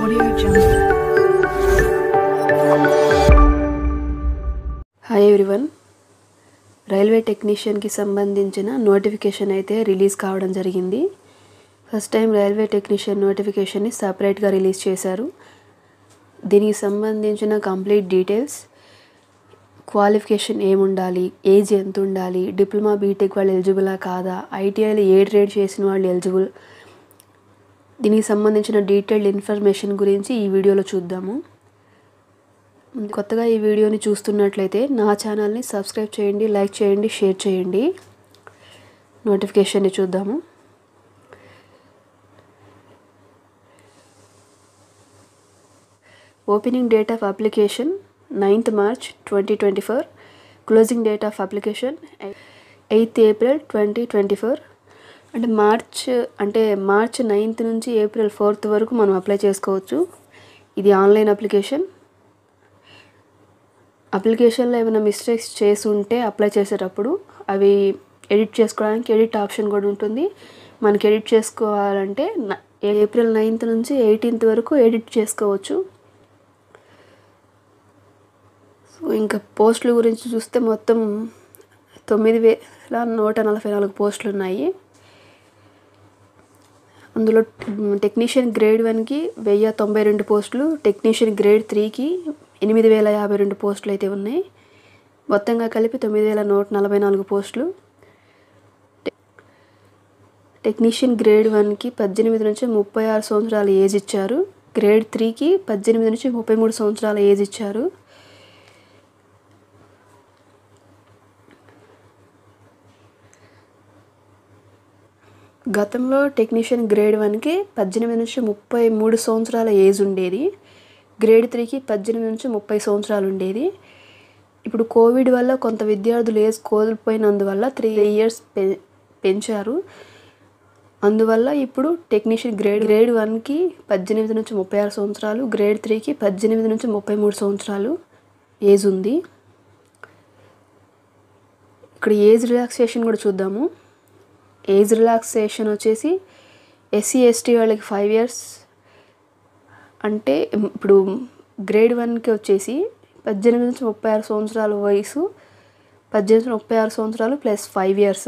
Audio Jungle. Hi everyone, railway టెక్నీషియన్కి సంబంధించిన notification అయితే రిలీజ్ కావడం జరిగింది. ఫస్ట్ టైం రైల్వే టెక్నీషియన్ నోటిఫికేషన్ని సపరేట్గా రిలీజ్ చేశారు. దీనికి సంబంధించిన కంప్లీట్ డీటెయిల్స్, క్వాలిఫికేషన్ ఏముండాలి, ఏజ్ ఎంత ఉండాలి, డిప్లొమా బీటెక్ వాళ్ళు ఎలిజిబులా కాదా, ఐటీఐలో ఏ ట్రేడ్ చేసిన వాళ్ళు ఎలిజిబుల్, దీనికి సంబంధించిన డీటెయిల్డ్ ఇన్ఫర్మేషన్ గురించి ఈ వీడియోలో చూద్దాము. కొత్తగా ఈ వీడియోని చూస్తున్నట్లయితే నా ఛానల్ని సబ్స్క్రైబ్ చేయండి, లైక్ చేయండి, షేర్ చేయండి. నోటిఫికేషన్ని చూద్దాము. Opening date of application 9th March 2024. Closing date of application 8th April 2024. అంటే మార్చ్ 9th నుంచి April 4th వరకు మనం అప్లై చేసుకోవచ్చు. ఇది ఆన్లైన్ అప్లికేషన్. అప్లికేషన్లో ఏమైనా మిస్టేక్స్ చేసి ఉంటే అప్లై చేసేటప్పుడు అవి ఎడిట్ చేసుకోవడానికి ఎడిట్ ఆప్షన్ కూడా ఉంటుంది. మనకి ఎడిట్ చేసుకోవాలంటే April 9th నుంచి 18th వరకు ఎడిట్ చేసుకోవచ్చు. సో ఇంకా పోస్టుల గురించి చూస్తే మొత్తం 9,144 పోస్టులు ఉన్నాయి. అందులో టెక్నీషియన్ గ్రేడ్ 1కి 1,092 పోస్టులు, టెక్నీషియన్ గ్రేడ్ 3కి 8,052 పోస్టులు అయితే ఉన్నాయి. మొత్తంగా కలిపి 9,144 పోస్టులు. టెక్నీషియన్ గ్రేడ్ 1కి 18 నుంచి 36 సంవత్సరాల ఏజ్ ఇచ్చారు. గ్రేడ్ 3కి 18 నుంచి 33 సంవత్సరాల ఏజ్ ఇచ్చారు. గతంలో టెక్నీషియన్ గ్రేడ్ 1కి 18 నుంచి 33 సంవత్సరాల ఏజ్ ఉండేది. గ్రేడ్ 3కి 18 నుంచి 30 సంవత్సరాలు ఉండేది. ఇప్పుడు కోవిడ్ వల్ల కొంత విద్యార్థులు ఏజ్ కోల్పోయినందువల్ల 3 years పెంచారు. అందువల్ల ఇప్పుడు టెక్నీషియన్ గ్రేడ్ 1కి 18 నుంచి 36 సంవత్సరాలు, గ్రేడ్ 3కి 18 నుంచి 33 సంవత్సరాలు ఏజ్ ఉంది. ఇక్కడ ఏజ్ రిలాక్సేషన్ కూడా చూద్దాము. ఏజ్ రిలాక్సేషన్ వచ్చేసి SC ST వాళ్ళకి 5 years. అంటే ఇప్పుడు గ్రేడ్ 1కి వచ్చేసి 18 నుంచి 36 సంవత్సరాల వయసు, 18 నుంచి 36 సంవత్సరాలు ప్లస్ 5 years.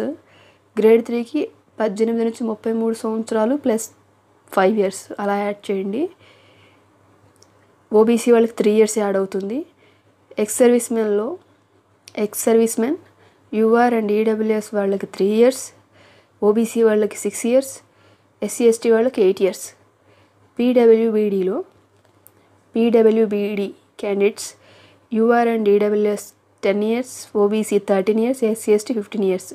గ్రేడ్ 3కి 18 నుంచి 33 సంవత్సరాలు ప్లస్ 5 years అలా యాడ్ చేయండి. OBC వాళ్ళకి 3 years యాడ్ అవుతుంది. Ex servicemen UR and EWS వాళ్ళకి 3 years, OBC వాళ్ళకి 6 years, SC ST వాళ్ళకి 8 years. PWBD candidates UR and EWS 10 years, OBC 13 years, SC ST 15 years.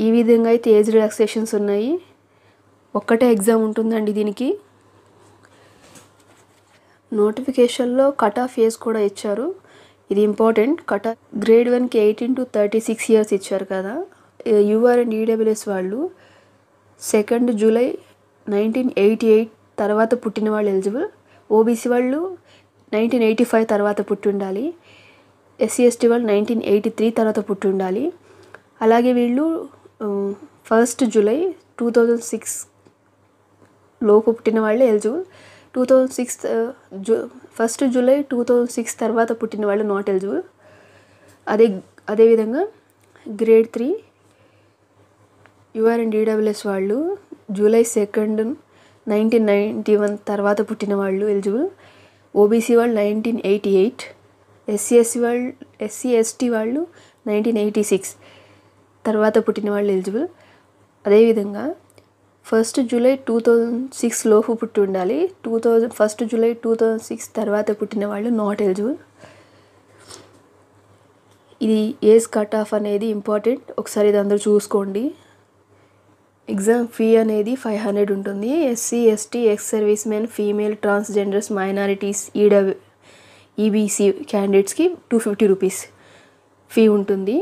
ఈ విధంగా అయితే ఏజ్ రిలాక్సేషన్స్ ఉన్నాయి. ఒక్కటే ఎగ్జామ్ ఉంటుందండి దీనికి. నోటిఫికేషన్లో కట్ ఆఫ్ ఏజ్ కూడా ఇచ్చారు. ఇది ఇంపార్టెంట్. కట్ ఆఫ్ గ్రేడ్ 1కి 18 to 36 years ఇచ్చారు కదా. UR అండ్ EWS వాళ్ళు 2nd July 1988 తర్వాత పుట్టిన వాళ్ళు ఎలిజిబుల్. OBC వాళ్ళు 1985 తర్వాత పుట్టి ఉండాలి. SC ST వాళ్ళు 1983 తర్వాత పుట్టి ఉండాలి. అలాగే వీళ్ళు 1st July 2006 లోపు పుట్టిన వాళ్ళే ఎలిజిబుల్. 1st July 2006 తర్వాత పుట్టిన వాళ్ళు నాట్ ఎలిజిబుల్. అదేవిధంగా గ్రేడ్ 3 UR అండ్ EWS వాళ్ళు July 2nd 1991 తర్వాత పుట్టిన వాళ్ళు ఎలిజిబుల్. OBC వాళ్ళు 1988, SC ST వాళ్ళు 1986 తర్వాత పుట్టిన వాళ్ళు ఎలిజిబుల్. అదేవిధంగా 1st July 2006 లోపు పుట్టి ఉండాలి. 1st July 2006 తర్వాత పుట్టిన వాళ్ళు నాట్ ఎలిజిబుల్. ఇది ఏజ్ కట్ ఆఫ్ అనేది ఇంపార్టెంట్. ఒకసారి ఇది అందరూ చూసుకోండి. ఎగ్జామ్ ఫీ అనేది 500 ఉంటుంది. SC ST ex service men, female, transgenders, minorities, EBC క్యాండిడేట్స్కి 250 rupees ఫీ ఉంటుంది.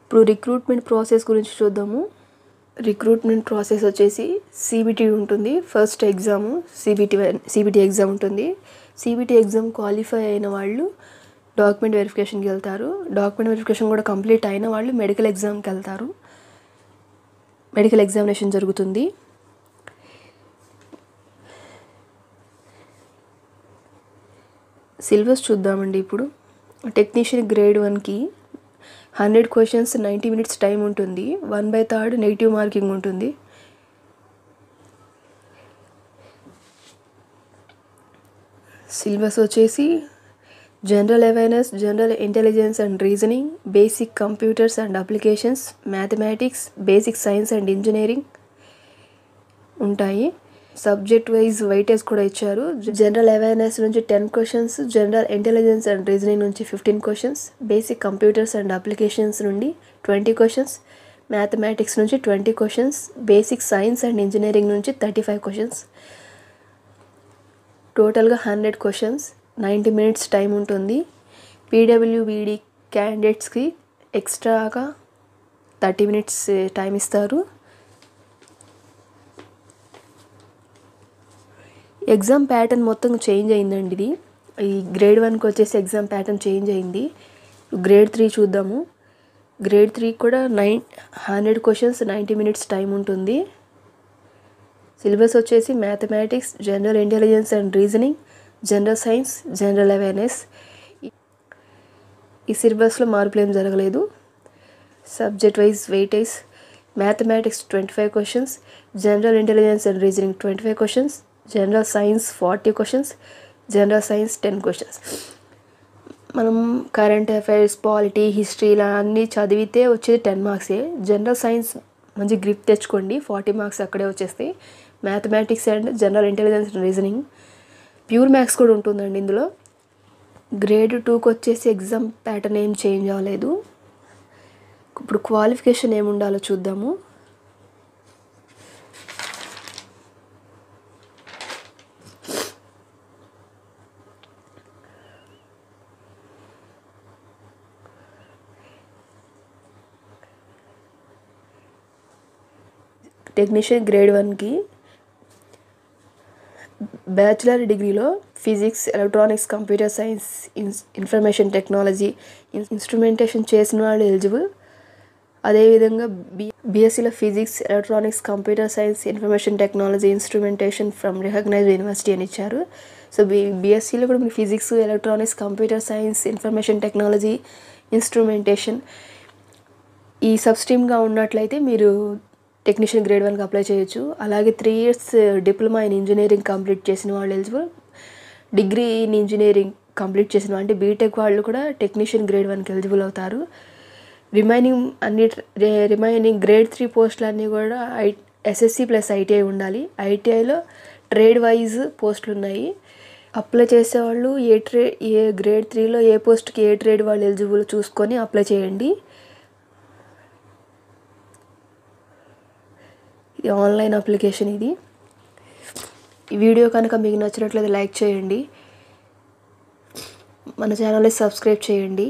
ఇప్పుడు రిక్రూట్మెంట్ ప్రాసెస్ గురించి చూద్దాము. రిక్రూట్మెంట్ ప్రాసెస్ వచ్చేసి CBT ఉంటుంది. ఫస్ట్ ఎగ్జాము CBT ఎగ్జామ్ ఉంటుంది. CBT ఎగ్జామ్ క్వాలిఫై అయిన వాళ్ళు డాక్యుమెంట్ వెరిఫికేషన్కి వెళ్తారు. డాక్యుమెంట్ వెరిఫికేషన్ కూడా కంప్లీట్ అయిన వాళ్ళు మెడికల్ ఎగ్జామ్కి వెళ్తారు. మెడికల్ ఎగ్జామినేషన్ జరుగుతుంది. సిలబస్ చూద్దామండి. ఇప్పుడు టెక్నీషియన్ గ్రేడ్ 1కి 100 క్వశ్చన్స్, 90 మినిట్స్ టైం ఉంటుంది. 1/3 నెగిటివ్ మార్కింగ్ ఉంటుంది. సిలబస్ వచ్చేసి general awareness, general intelligence and reasoning, basic computers and applications, mathematics, basic science and engineering ఉంటాయి. సబ్జెక్ట్ వైజ్ వెయిటేజ్ కూడా ఇచ్చారు. జనరల్ అవేర్నెస్ నుంచి 10 questions, general intelligence and reasoning నుంచి 15 questions, basic computers and applications నుండి 20 questions, mathematics నుంచి 20 questions, basic science and engineering నుంచి 35 questions. టోటల్గా 100 questions, 90 minutes time ఉంటుంది. పీడబ్ల్యూబీడీ క్యాండిడేట్స్కి ఎక్స్ట్రాగా 30 మినిట్స్ టైం ఇస్తారు. ఎగ్జామ్ ప్యాటర్న్ మొత్తం చేంజ్ అయిందండి. ఇది ఈ గ్రేడ్ 1కి వచ్చేసి ఎగ్జామ్ ప్యాటర్న్ చేంజ్ అయింది. గ్రేడ్ 3 చూద్దాము. గ్రేడ్ 3 కూడా 100 క్వశ్చన్స్, 90 మినిట్స్ టైం ఉంటుంది. సిలబస్ వచ్చేసి mathematics, general intelligence and reasoning, general science, general awareness. ఈ సిలబస్లో మార్పులు ఏం జరగలేదు. Subject wise weightage mathematics 25 questions, general intelligence and reasoning 25 questions, general science 40 questions, general science 10 questions. మనం కరెంట్ అఫైర్స్, పాలిటీ, హిస్టరీ ఇలా అన్నీ చదివితే వచ్చేది 10 మార్క్సే. జనరల్ సైన్స్ మంచి గ్రిప్ తెచ్చుకోండి, 40 మార్క్స్ అక్కడే వచ్చేస్తాయి. Mathematics and general intelligence and reasoning pure maths కూడా ఉంటుందండి ఇందులో. గ్రేడ్ 2కి వచ్చేసి ఎగ్జామ్ ప్యాటర్న్ ఏం చేంజ్ అవ్వలేదు. ఇప్పుడు క్వాలిఫికేషన్ ఏముండాలో చూద్దాము. టెక్నీషియన్ గ్రేడ్ 1కి బ్యాచిలర్ డిగ్రీలో physics, electronics, computer science, information technology, instrumentation చేసిన వాళ్ళు ఎలిజిబుల్. అదేవిధంగా బీఎస్సీలో physics, electronics, computer science, information technology, instrumentation from recognized university అని ఇచ్చారు. సో బీఎస్సీలో కూడా మీరు physics, electronics, computer science, information technology, instrumentation ఈ సబ్స్ట్రీమ్గా ఉన్నట్లయితే మీరు టెక్నీషియన్ గ్రేడ్ 1కి అప్లై చేయొచ్చు. అలాగే 3 years diploma in engineering complete చేసిన వాళ్ళు eligible. Degree in engineering complete చేసిన అంటే బీటెక్ వాళ్ళు కూడా టెక్నీషియన్ గ్రేడ్ 1కి ఎలిజిబుల్ అవుతారు. రిమైనింగ్ గ్రేడ్ 3 పోస్టులు అన్నీ కూడా ఎస్ఎస్సి ప్లస్ ఐటీఐ ఉండాలి. ఐటీఐలో ట్రేడ్ వైజ్ పోస్టులు ఉన్నాయి. అప్లై చేసేవాళ్ళు ఏ గ్రేడ్ 3లో ఏ పోస్ట్కి ఏ ట్రేడ్ వాళ్ళు ఎలిజిబుల్ చూసుకొని అప్లై చేయండి. ఇది ఆన్లైన్ అప్లికేషన్. ఇది ఈ వీడియో కనుక మీకు నచ్చినట్లయితే లైక్ చేయండి, మన ఛానల్ని సబ్స్క్రైబ్ చేయండి.